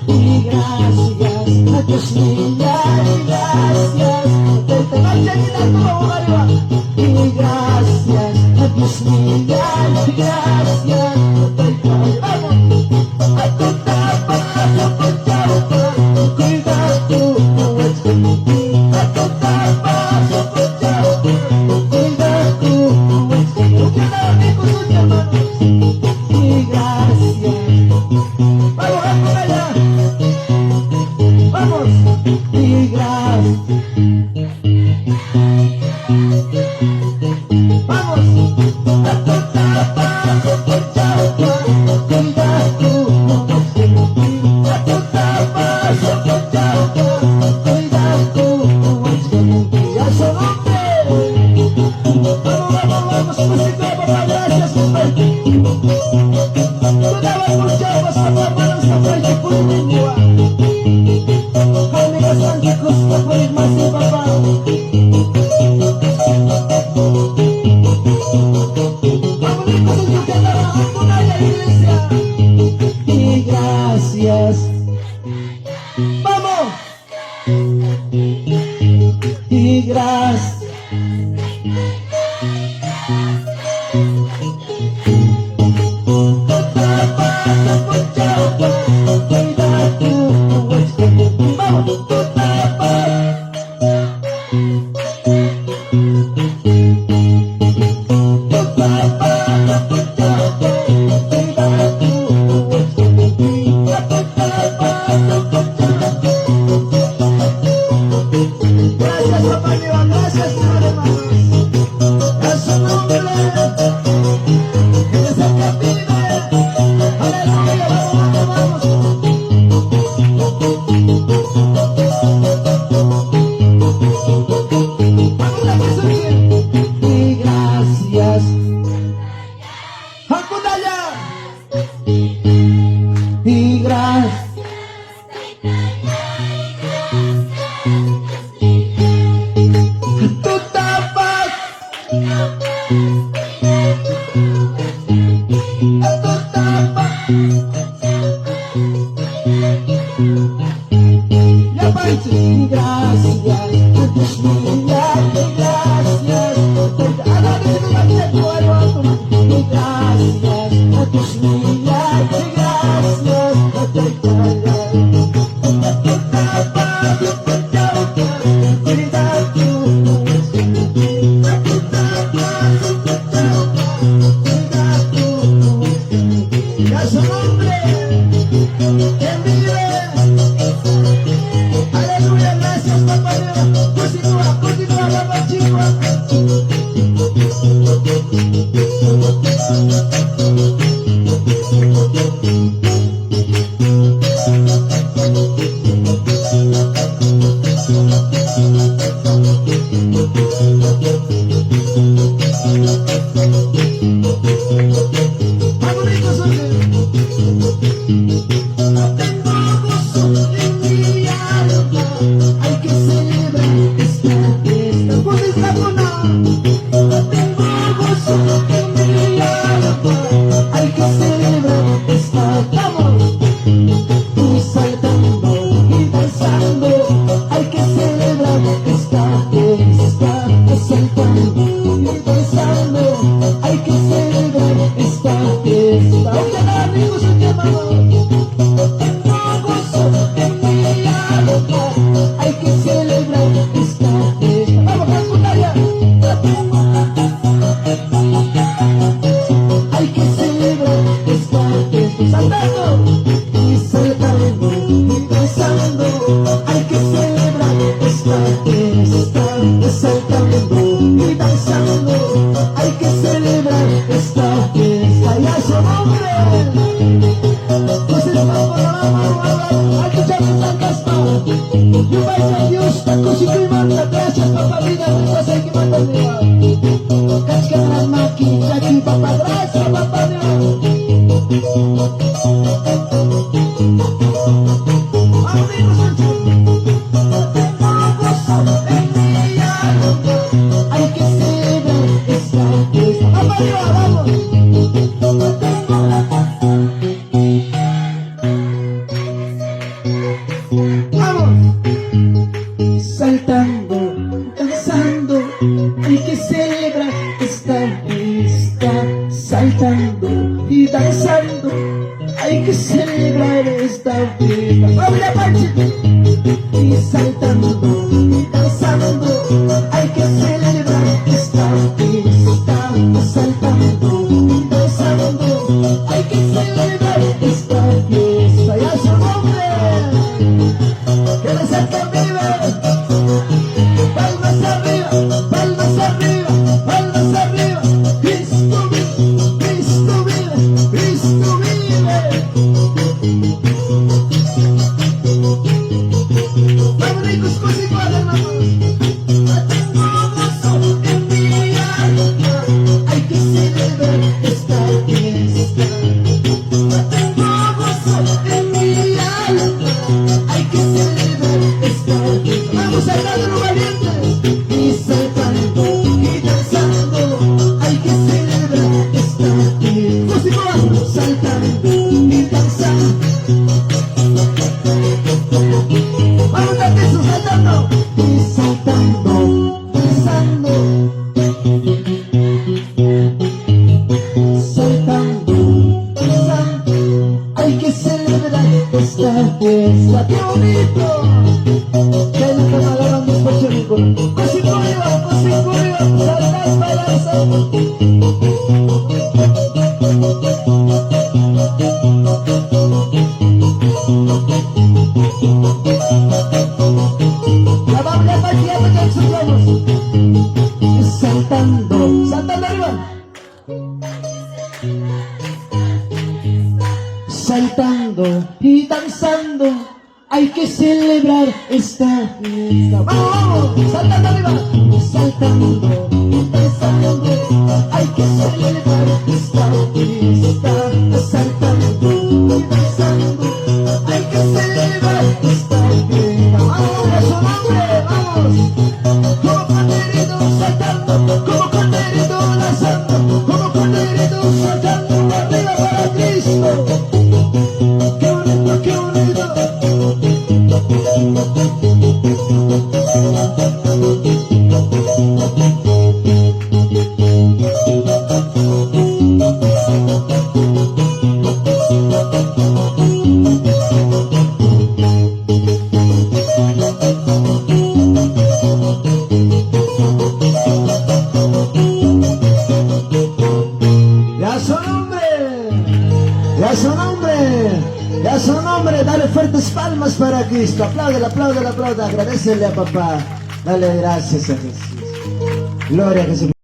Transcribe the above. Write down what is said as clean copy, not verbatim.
Y gracias a Dios mil gracias. Y gracias a Dios mil gracias. Y gracias. Vamos, y gracias. Vamos, y gracias. Vamos. Y gracias. Y gracias. Tú tapas. Tú tapas. Ya parece. Y gracias. Dios mío, gracias. A la vez que me acuerdo. Y gracias. Dios mío, gracias. Vamos. Vamos. Saltando, danzando, hay que celebrar esta fiesta. Saltando y danzando, hay que celebrar esta fiesta. ¡Vamos la parte! Y saltando y danzando, hay que celebrar esta fiesta. Saltando y danzando, hay que celebrar esta fiesta. ¡Ya su nombre! ¡Que la Santa viva! ¡Palmas arriba! ¡Palmas arriba! ¡Palmas arriba! ¡Cristo vive! ¡Cristo vive! ¡Cristo vive! ¡Vamos ricos, cosas igual, hermanos! Tengo gozo en mi alma, hay que celebrar esta fiesta. Tengo gozo en mi alma, hay que celebrar esta fiesta. Vamos saltando los valientes y saltando y danzando, hay que celebrar esta fiesta. Cosas igual, saltando y danzando. Vamos a eso, saltando y saltando, danzando, saltando, danzando, hay que celebrar esta fiesta. ¡Qué bonito! ¡Qué lindo me agarran mis pocheritos! ¡Cosico arriba, saltas, balanzando! La Biblia está guiando que sus manos. Saltando, saltando arriba. Saltando y danzando, hay que celebrar esta fiesta. Vamos, vamos, saltando arriba. Saltando y danzando, hay que celebrar esta fiesta. Saltando y danzando, hay que celebrar esta fiesta. Vamos, a su nombre, vamos. Como corderito saltando, como corderito danzando, como corderito saltando, arriba para Cristo. Qué bonito, qué bonito. ¡Ya su nombre! ¡Ya su nombre! Dale fuertes palmas para Cristo. Apláudale, apláudale, apláudale. Agradecele a papá. Dale gracias a Jesús. Gloria a Jesús.